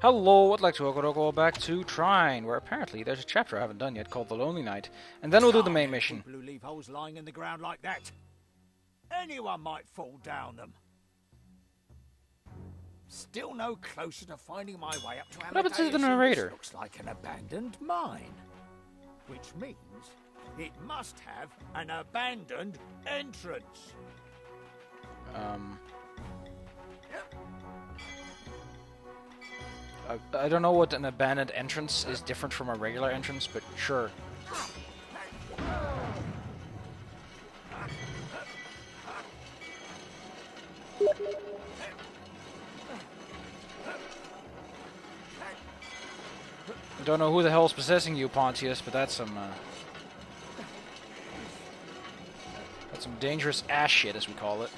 Hello, I'd like to go back to Trine, where apparently there's a chapter I haven't done yet called The Lonely Night. And then we'll do the main mission. People who leave holes lying in the ground like that. Anyone might fall down them. Still no closer to finding my way up to What happens to the narrator? Looks like an abandoned mine. Which means it must have an abandoned entrance. I don't know what an abandoned entrance is different from a regular entrance, but sure. I don't know who the hell's possessing you, Pontius, but that's some dangerous ass shit, as we call it.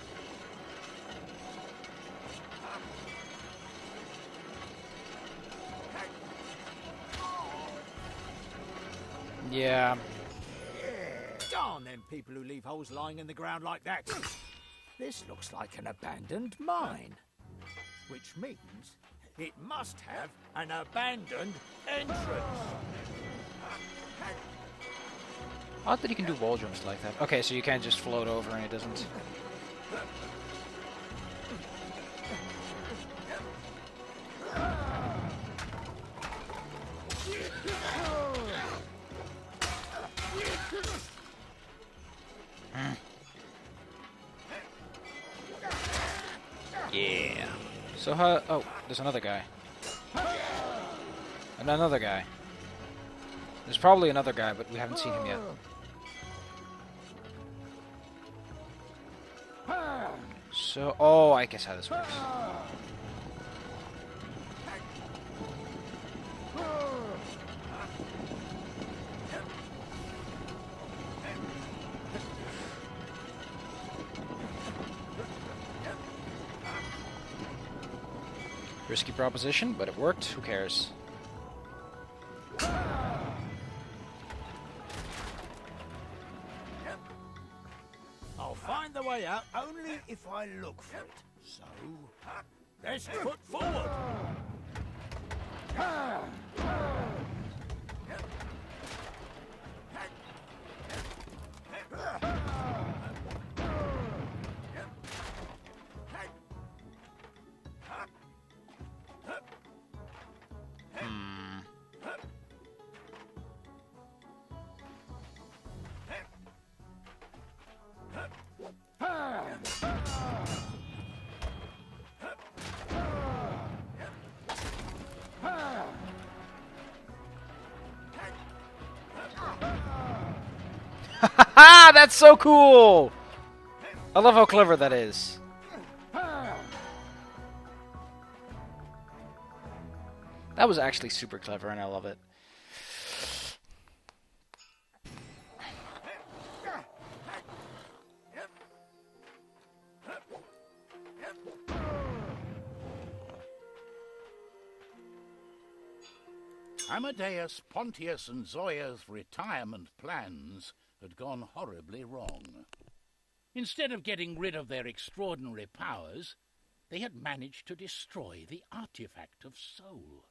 Yeah. Darn them people who leave holes lying in the ground like that. This looks like an abandoned mine. Which means it must have an abandoned entrance. Odd that you can do wall jumps like that. Okay, so you can't just float over and it doesn't... Yeah. So how... Oh, there's another guy. And another guy. There's probably another guy, but we haven't seen him yet. So... Oh, I guess how this works. Risky proposition, but it worked. Who cares? I'll find the way out only if I look for it. So, let's put forward. Haha, that's so cool! I love how clever that is. That was actually super clever, and I love it. Amadeus, Pontius, and Zoya's retirement plans had gone horribly wrong. Instead of getting rid of their extraordinary powers, they had managed to destroy the artifact of soul.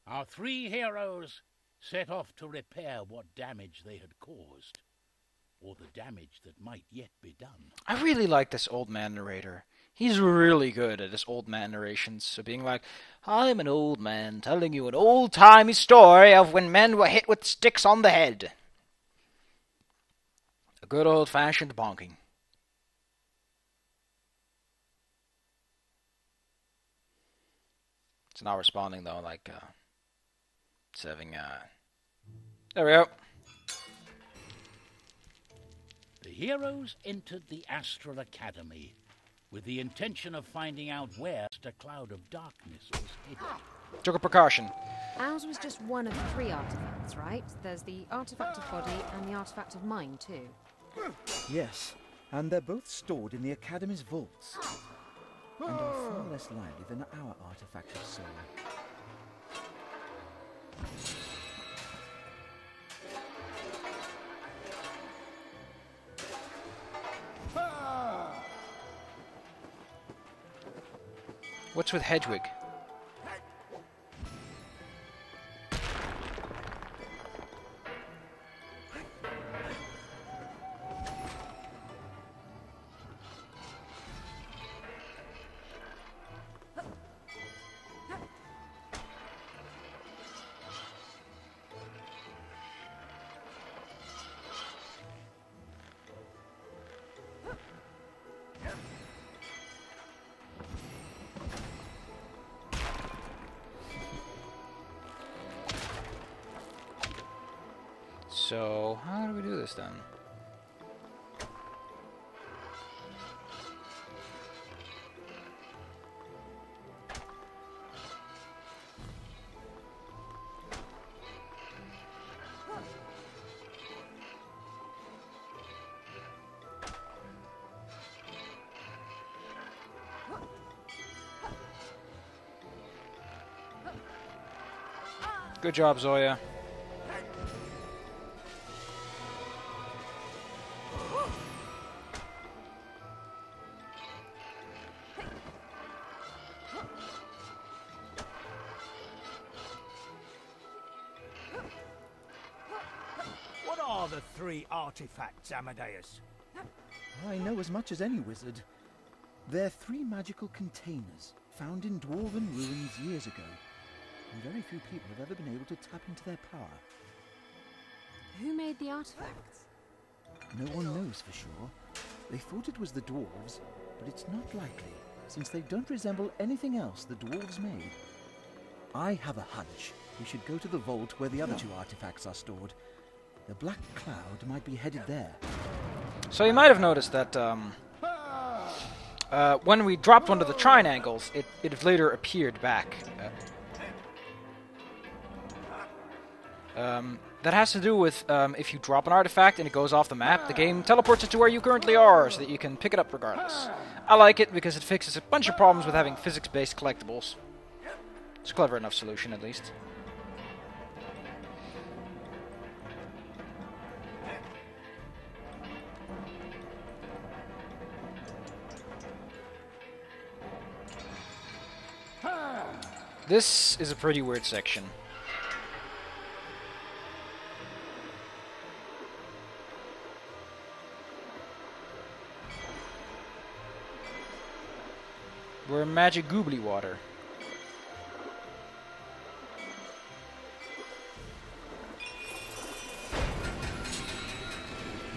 Our three heroes set off to repair what damage they had caused, or the damage that might yet be done. I really like this old man narrator. He's really good at his old man narrations. So being like, I'm an old man telling you an old-timey story of when men were hit with sticks on the head. A good old-fashioned bonking. It's not responding though, like, it's having, there we go. The heroes entered the Astral Academy with the intention of finding out where the cloud of darkness was hidden. Took a precaution. Ours was just one of 3 artifacts, right? There's the artifact of body and the artifact of mind, too. Yes, and they're both stored in the Academy's vaults, and are far less lively than our artifact of soul. What's with Hedwig? So, how do we do this then? Good job, Zoya. What are the 3 artifacts, Amadeus? I know as much as any wizard. They're 3 magical containers found in dwarven ruins years ago, and very few people have ever been able to tap into their power. Who made the artifacts? No one knows for sure. They thought it was the dwarves, but it's not likely, since they don't resemble anything else the dwarves made. I have a hunch we should go to the vault where the other 2 artifacts are stored. The Black Cloud might be headed there. So you might have noticed that when we dropped one of the Trine angles, it later appeared back. That has to do with if you drop an artifact and it goes off the map, the game teleports it to where you currently are, so that you can pick it up regardless. I like it because it fixes a bunch of problems with having physics-based collectibles. It's a clever enough solution, at least. This is a pretty weird section. We're in magic goobly water.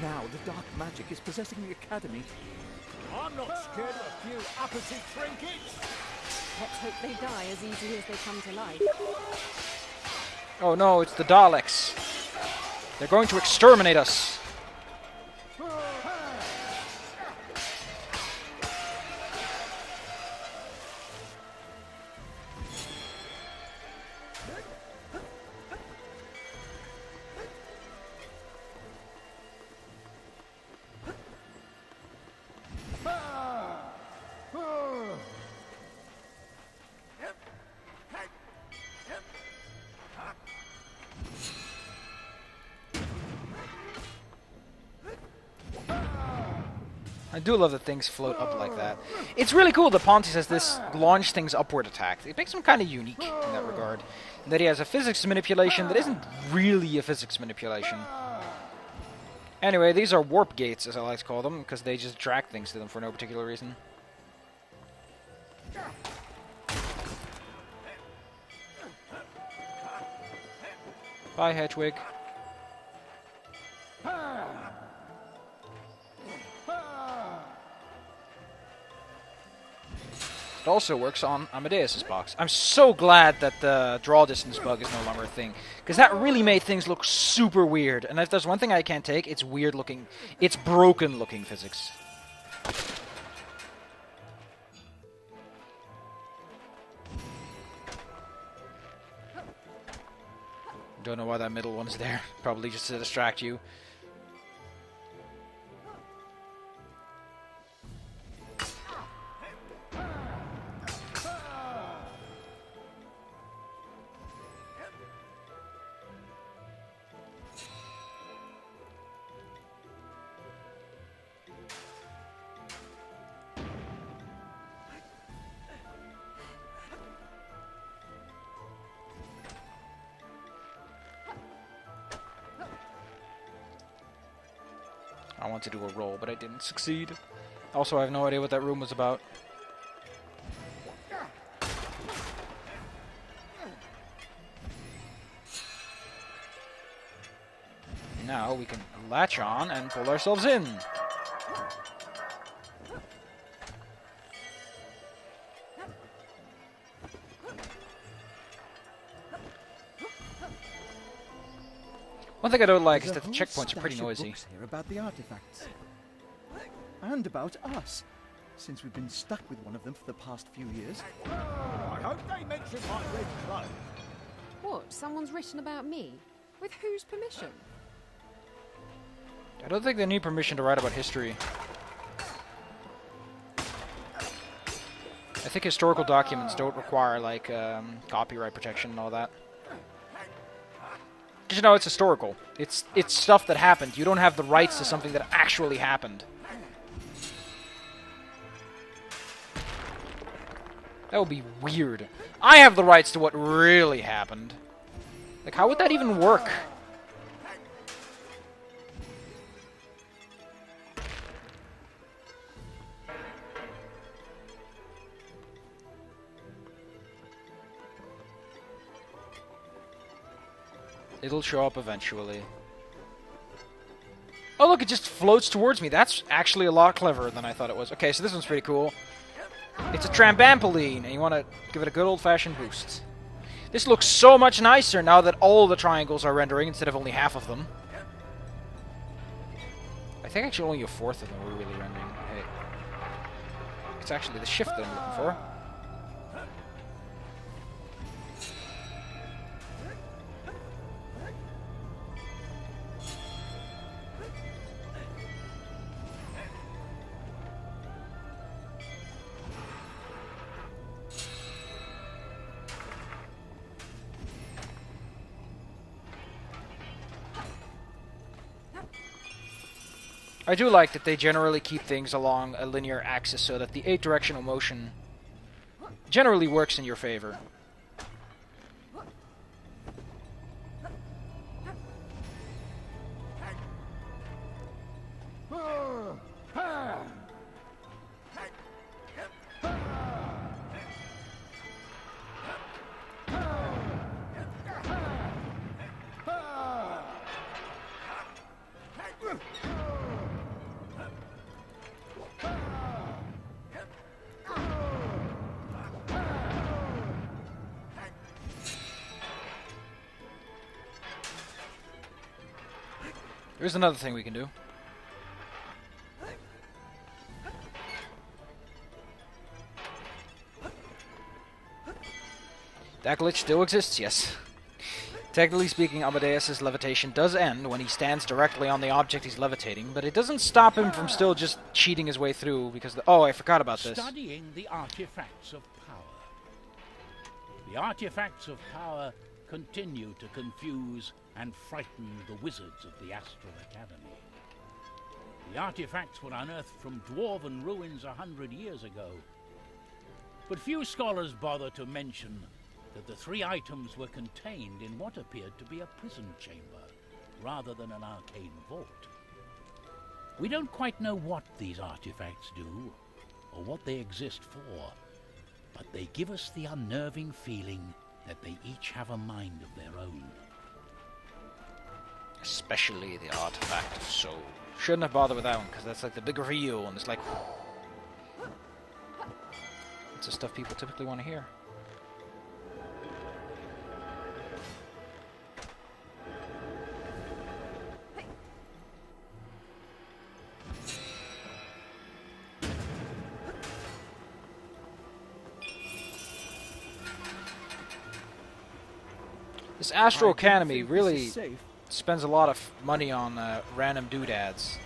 Now the dark magic is possessing the academy. I'm not scared of a few uppity trinkets. Let's hope they die as easily as they come to life. Oh no, it's the Daleks. They're going to exterminate us. I do love that things float up like that. It's really cool that Pontius has this launch things upward attack. It makes him kind of unique in that regard. And that he has a physics manipulation that isn't really a physics manipulation. Anyway, these are warp gates, as I like to call them, because they just drag things to them for no particular reason. Bye, Hedwig. It also works on Amadeus' box. I'm so glad that the draw distance bug is no longer a thing, because that really made things look super weird. And if there's one thing I can't take, it's weird looking, it's broken looking physics. Don't know why that middle one's there. Probably just to distract you. I want to do a roll, but I didn't succeed. Also, I have no idea what that room was about. Now we can latch on and pull ourselves in. One thing I don't like is There's that a the whole checkpoints are pretty stash of noisy. books here about the artifacts. And about us, since we've been stuck with one of them for the past few years. I hope they mention my red cloak. What? Someone's written about me? With whose permission? I don't think they need permission to write about history. I think historical documents don't require, like, copyright protection and all that. Because, you know, it's historical. It's stuff that happened. You don't have the rights to something that actually happened. That would be weird. I have the rights to what really happened. Like, how would that even work? It'll show up eventually. Oh look, it just floats towards me. That's actually a lot cleverer than I thought it was. Okay, so this one's pretty cool. It's a trampoline, and you want to give it a good old-fashioned boost. This looks so much nicer now that all the triangles are rendering instead of only half of them. I think actually only a fourth of them were really rendering. Hey. It's actually the shift that I'm looking for. I do like that they generally keep things along a linear axis so that the 8-directional motion generally works in your favor. There's another thing we can do. That glitch still exists, yes. Technically speaking, Amadeus's levitation does end when he stands directly on the object he's levitating, but it doesn't stop him from still just cheating his way through because oh, I forgot about this. Studying the artifacts of power. The artifacts of power continue to confuse and frighten the wizards of the Astral Academy. The artifacts were unearthed from dwarven ruins 100 years ago, but few scholars bother to mention that the 3 items were contained in what appeared to be a prison chamber, rather than an arcane vault. We don't quite know what these artifacts do, or what they exist for, but they give us the unnerving feeling that they each have a mind of their own. Especially the artifact of soul. Shouldn't have bothered with that one, because that's like the big reveal, and it's like... It's the stuff people typically want to hear. This Astral Academy really spends a lot of money on random doodads.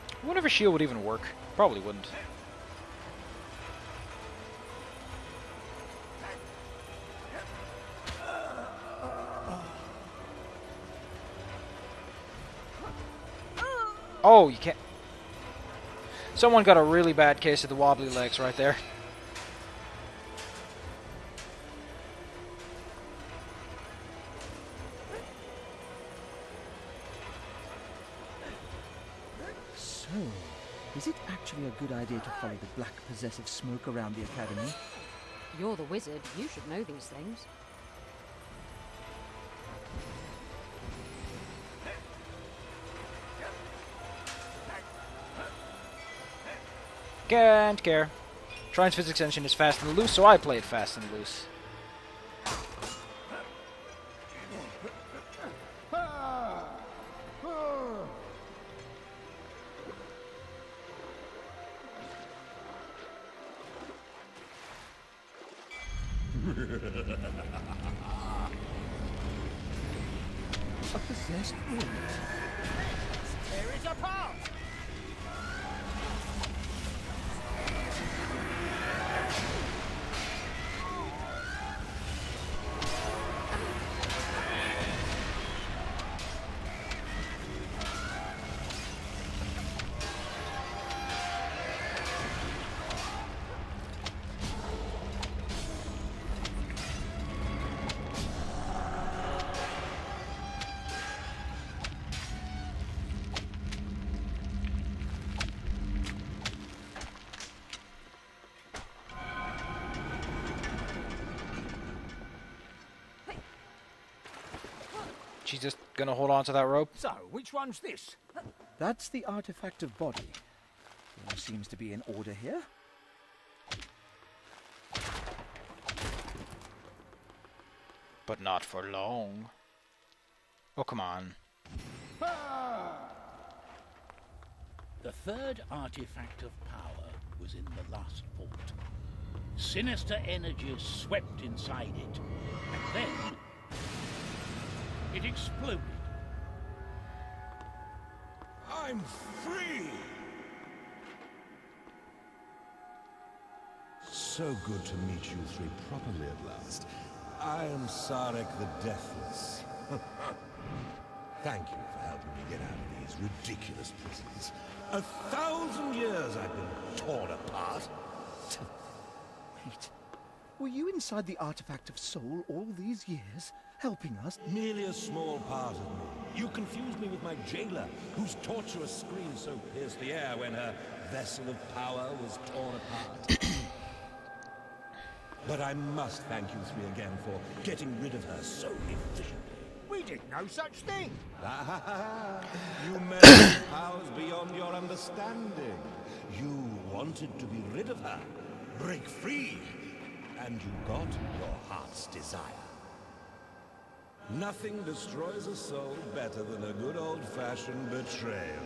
I wonder if a shield would even work. Probably wouldn't. Oh, you can't... Someone got a really bad case of the wobbly legs right there. So, is it actually a good idea to follow the black possessive smoke around the academy? You're the wizard. You should know these things. Can't care. Trine's physics engine is fast and loose, so I play it fast and loose. A possessed room. Tear it apart! She's just gonna hold on to that rope. So, which one's this? That's the artifact of body. All seems to be in order here. But not for long. Oh, come on. The third artifact of power was in the last vault. Sinister energies swept inside it, and then it exploded. I'm free! So good to meet you three properly at last. I am Sarek the Deathless. Thank you for helping me get out of these ridiculous prisons. 1,000 years I've been torn apart. Wait, were you inside the artifact of soul all these years, helping us? Merely a small part of me. You confused me with my jailer, whose torturous scream so pierced the air when her vessel of power was torn apart. But I must thank you three again for getting rid of her so efficiently. We did no such thing. You measure powers beyond your understanding. You wanted to be rid of her, break free, and you got your heart's desire. Nothing destroys a soul better than a good old-fashioned betrayal.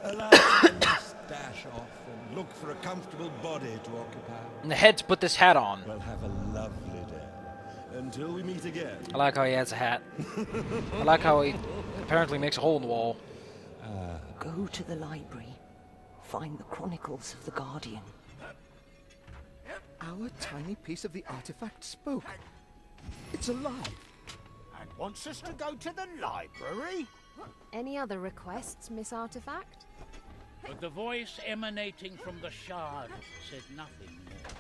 Allow me to dash off and look for a comfortable body to occupy. And the head's put this hat on. Well, have a lovely day. Until we meet again. I like how he has a hat. I like how he apparently makes a hole in the wall. Go to the library. Find the Chronicles of the Guardian. Our tiny piece of the artifact spoke. It's alive. And wants us to go to the library? Any other requests, Miss Artifact? But the voice emanating from the shard said nothing more.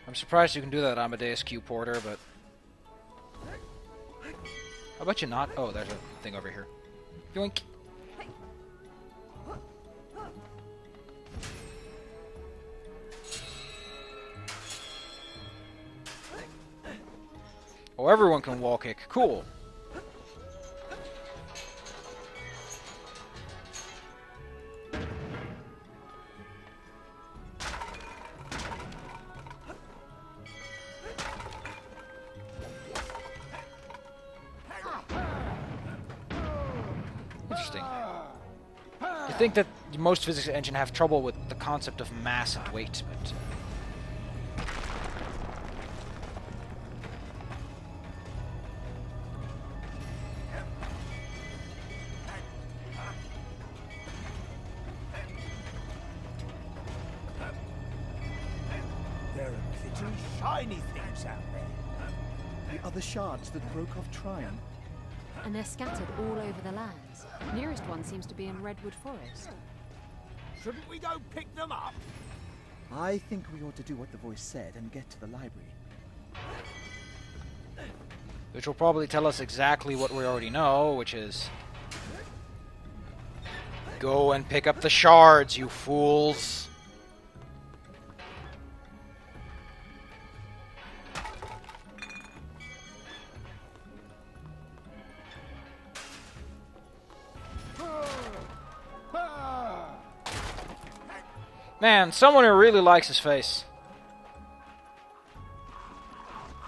I'm surprised you can do that, Amadeus Q Porter, but... How about you not? Oh, there's a thing over here. Yoink! Oh, everyone can wall kick. Cool. Interesting. You think that most physics engine have trouble with the concept of mass and weight, but... see shiny things out there. The other shards that broke off Trine. And they're scattered all over the lands. Nearest one seems to be in Redwood Forest. Shouldn't we go pick them up? I think we ought to do what the voice said and get to the library. Which will probably tell us exactly what we already know, which is... Go and pick up the shards, you fools! Man, someone who really likes his face.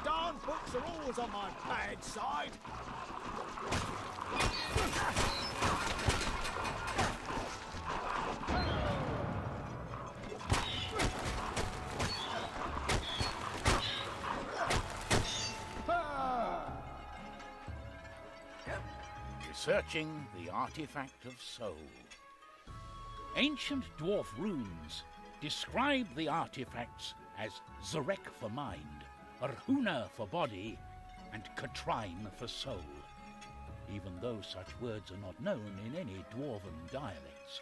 Darn books are always on my bad side. Researching the artifact of soul. Ancient dwarf runes describe the artifacts as Zarek for mind, Arhuna for body, and Katrine for soul, even though such words are not known in any dwarven dialects.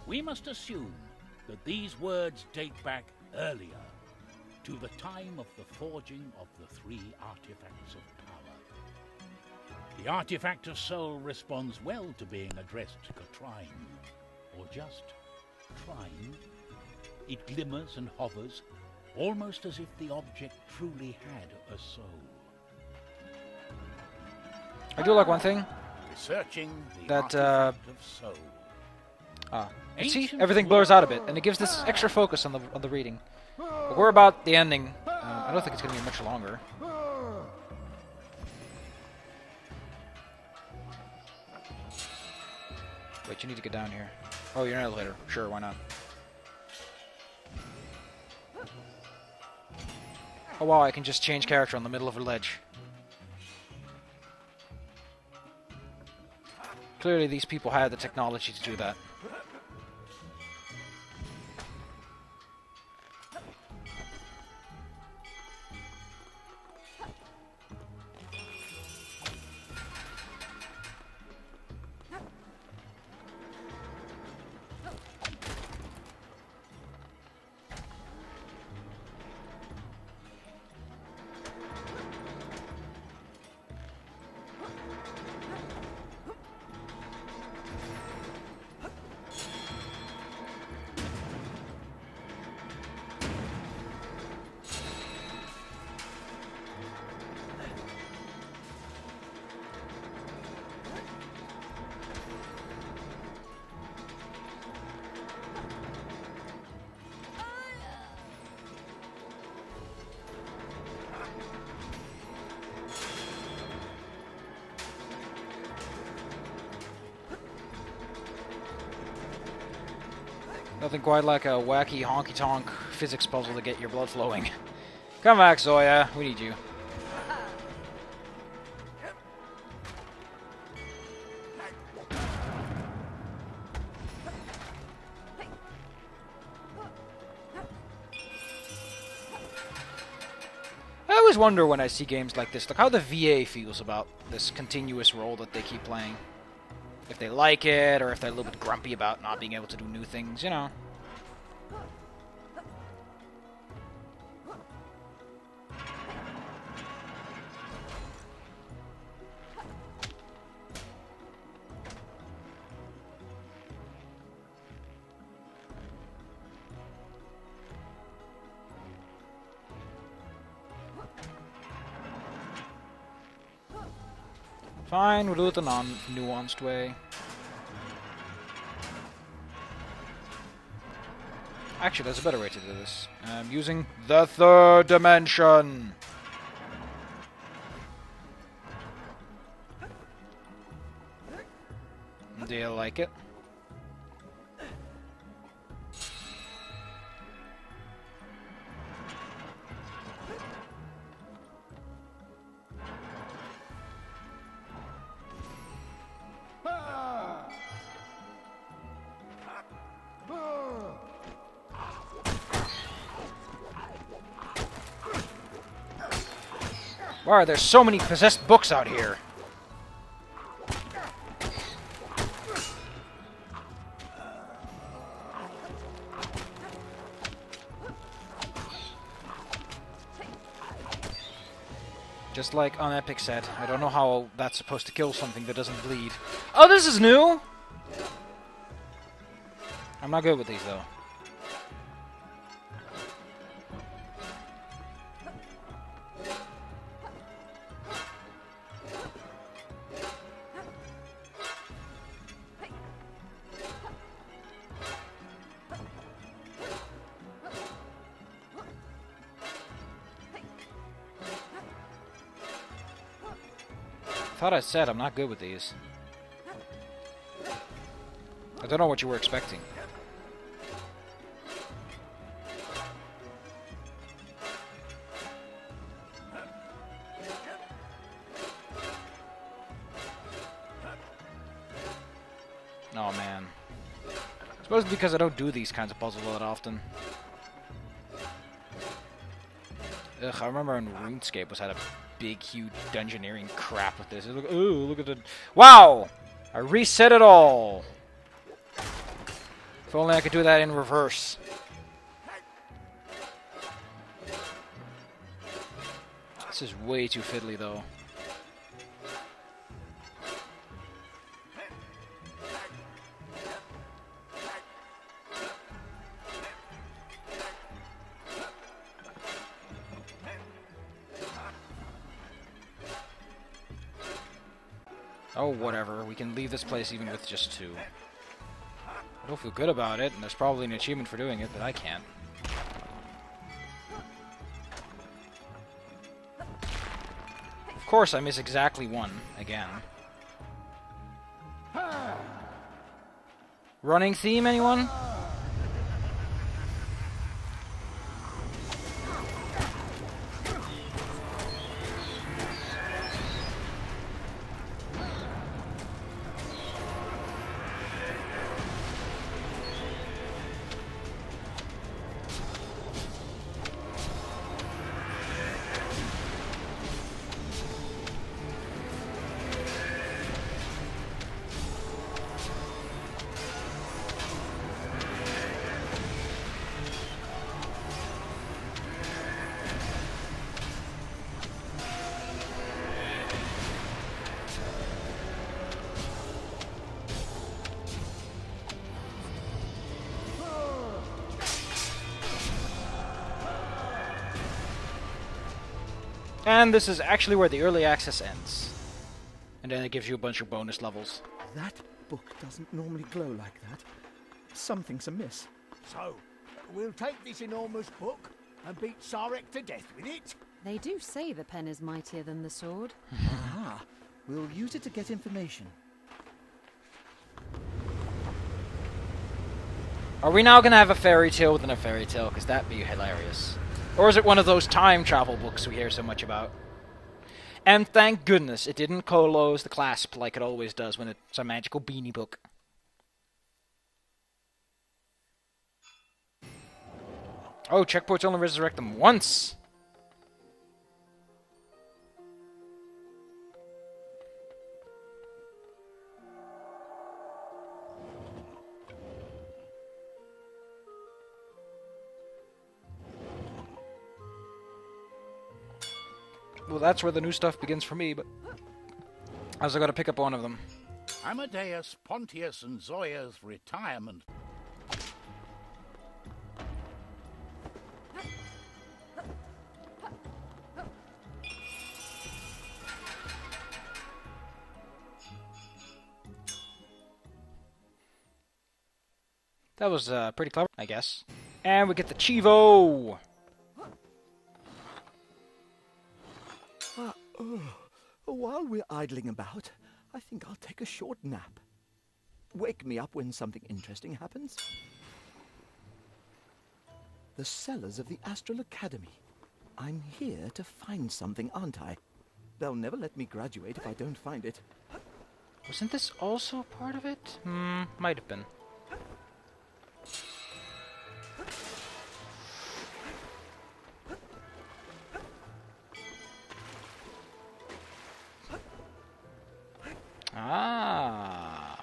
We must assume that these words date back earlier, to the time of the forging of the 3 artifacts of power. The artifact of soul responds well to being addressed to Katrine, or just Trine. It glimmers and hovers, almost as if the object truly had a soul. I do like one thing. Researching the That, artifact of soul. See, everything blurs out a bit, and it gives this extra focus on the reading. But we're about the ending. I don't think it's going to be much longer. Wait, you need to get down here. Oh, you're an elevator. Sure, why not? Oh wow, I can just change character on the middle of a ledge. Clearly these people had the technology to do that. Nothing quite like a wacky honky-tonk physics puzzle to get your blood flowing. Come back, Zoya. We need you. I always wonder when I see games like this, like how the VA feels about this continuous role that they keep playing. If they like it, or if they're a little bit grumpy about not being able to do new things, you know. Fine, we'll do it the non-nuanced way. Actually, there's a better way to do this. Using the 3rd dimension! Do you like it? Why are there so many possessed books out here? Just like on Epic said, I don't know how that's supposed to kill something that doesn't bleed. Oh, this is new! I'm not good with these, though. Thought I said I'm not good with these. I don't know what you were expecting. Oh man. I suppose it's because I don't do these kinds of puzzles that often. Ugh, I remember when RuneScape had a big, huge dungeoneering crap with this. Look, ooh, look at the... Wow! I reset it all! If only I could do that in reverse. This is way too fiddly, though. Oh, whatever. We can leave this place even with just 2. I don't feel good about it, and there's probably an achievement for doing it, but I can't. Of course, I miss exactly 1, again. Running theme, anyone? And this is actually where the early access ends. And then it gives you a bunch of bonus levels. That book doesn't normally glow like that. Something's amiss. So, we'll take this enormous book and beat Sarek to death with it? They do say the pen is mightier than the sword. Aha! We'll use it to get information. Are we now going to have a fairy tale within a fairy tale? Because that'd be hilarious. Or is it one of those time travel books we hear so much about? And thank goodness it didn't close the clasp like it always does when it's a magical beanie book. Oh, checkpoints only resurrect them once! Well, that's where the new stuff begins for me, but I was going to pick up one of them. Amadeus, Pontius, and Zoya's retirement. That was pretty clever, I guess. And we get the Chivo! While we're idling about, I think I'll take a short nap. Wake me up when something interesting happens. The cellars of the Astral Academy. I'm here to find something, aren't I? They'll never let me graduate if I don't find it. Wasn't this also part of it? Might have been. Ah.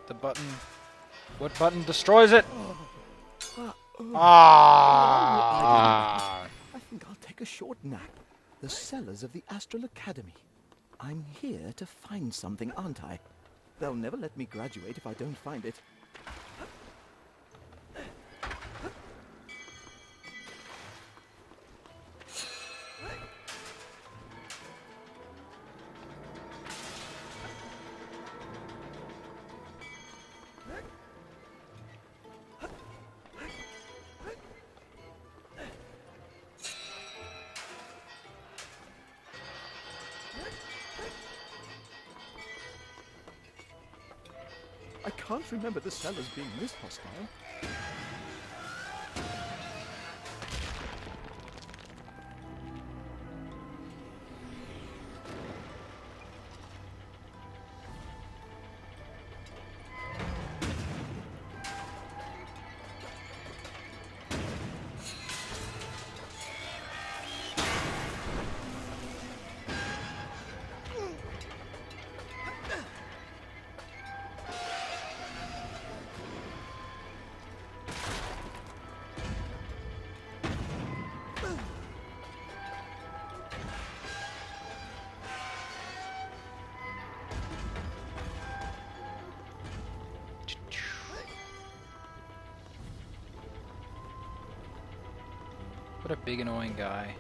The button. What button destroys it? Ah. I think I'll take a short nap. The cellars of the Astral Academy. I'm here to find something, aren't I? They'll never let me graduate if I don't find it. I can't remember the cellars being this hostile. What a big annoying guy.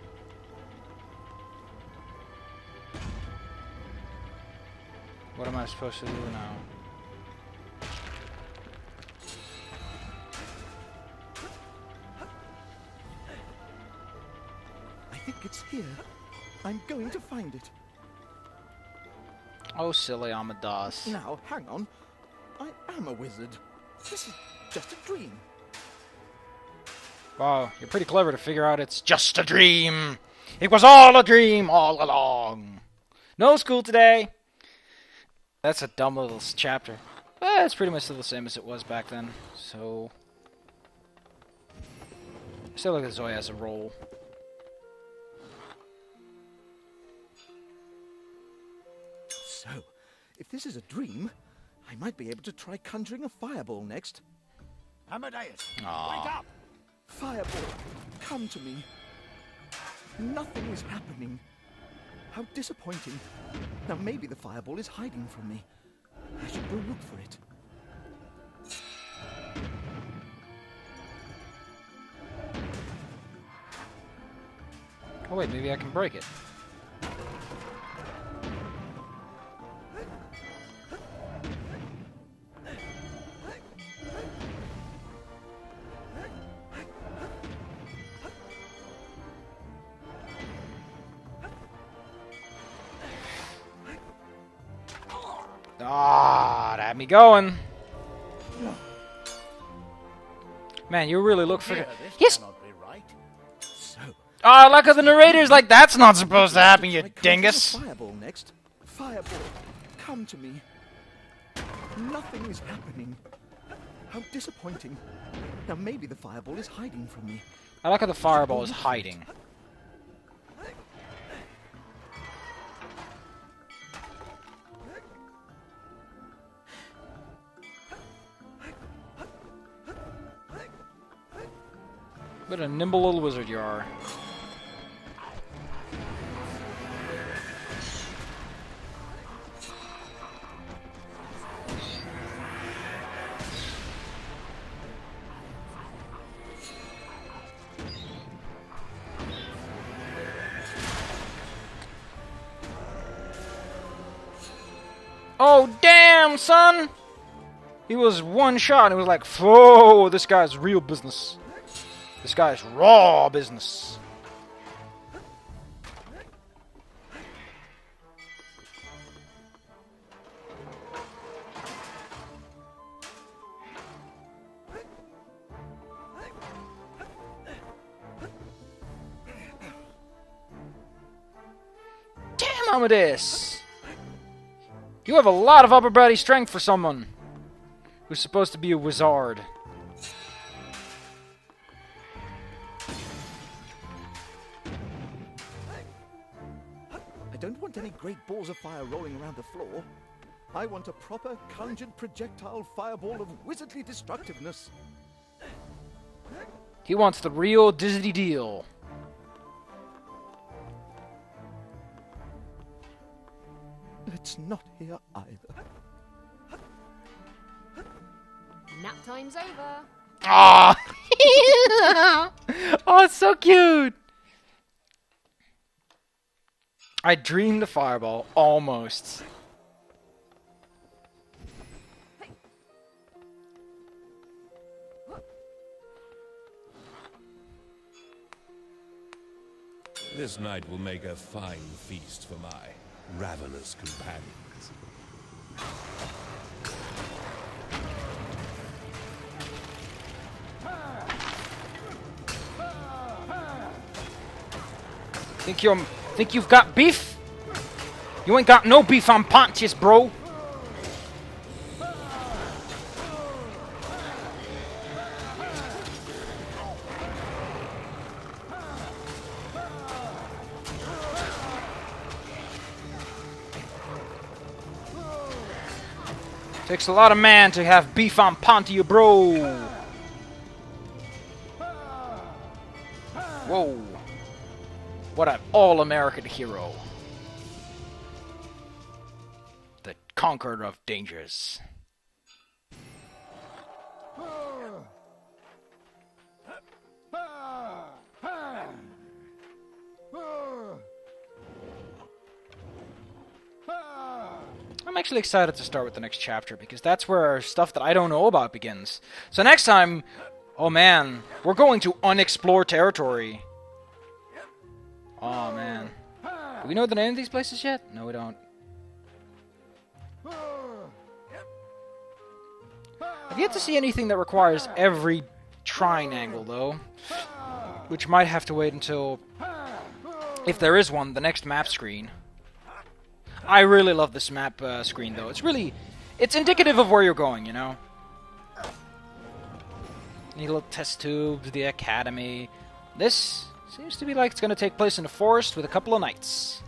What am I supposed to do now? I think it's here. I'm going to find it. Oh, silly Amadas. Now, hang on. I am a wizard. This is just a dream. Wow, you're pretty clever to figure out it's just a dream. It was all a dream all along. No school today. That's a dumb little chapter. But it's pretty much still the same as it was back then. So, I still like that Zoya has a role. So, if this is a dream, I might be able to try conjuring a fireball next. Amadeus, Aw. wake up! Fireball, come to me. Nothing is happening. How disappointing. Now maybe the fireball is hiding from me. I should go look for it. Oh wait, maybe I can break it. Ah, that had me going. Man, you really look for Here, it. this Yes. cannot be right. So, Oh, look at the narrator's like, that's not supposed to happen, you try conjuring a dingus. fireball next. Fireball, come to me. Nothing is happening. How disappointing. Now maybe the fireball is hiding from me. I like how the fireball is hiding. What a nimble little wizard you are. Oh, damn, son! He was one shot, and it was like, whoa, this guy's real business. This guy's raw business. Damn, Amadeus! You have a lot of upper body strength for someone who's supposed to be a wizard. I don't want any great balls of fire rolling around the floor. I want a proper conjured projectile fireball of wizardly destructiveness. He wants the real Disney deal. It's not here either. Nap time's over. Ah! Oh, it's so cute. I dreamed the fireball almost. This night will make a fine feast for my ravenous companions. Think you've got beef? You ain't got no beef on Pontius, bro. Takes a lot of man to have beef on Pontia, bro. Whoa. What an all-American hero. The conqueror of dangers. I'm actually excited to start with the next chapter because that's where stuff that I don't know about begins. So next time, oh man, we're going to unexplored territory. Oh man. Do we know the name of these places yet? No, we don't. I've yet to see anything that requires every Trine angle though, which might have to wait until, if there is one, the next map screen. I really love this map screen, though. It's indicative of where you're going, you know? Any little test tubes, the academy. This seems to be like it's going to take place in the forest with a couple of knights.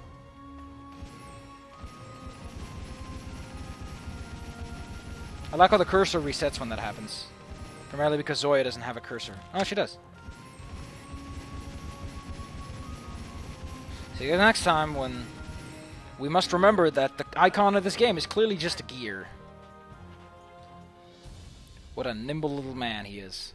I like how the cursor resets when that happens. Primarily because Zoya doesn't have a cursor. Oh, she does. See you next time when... we must remember that the icon of this game is clearly just a gear. What a nimble little man he is.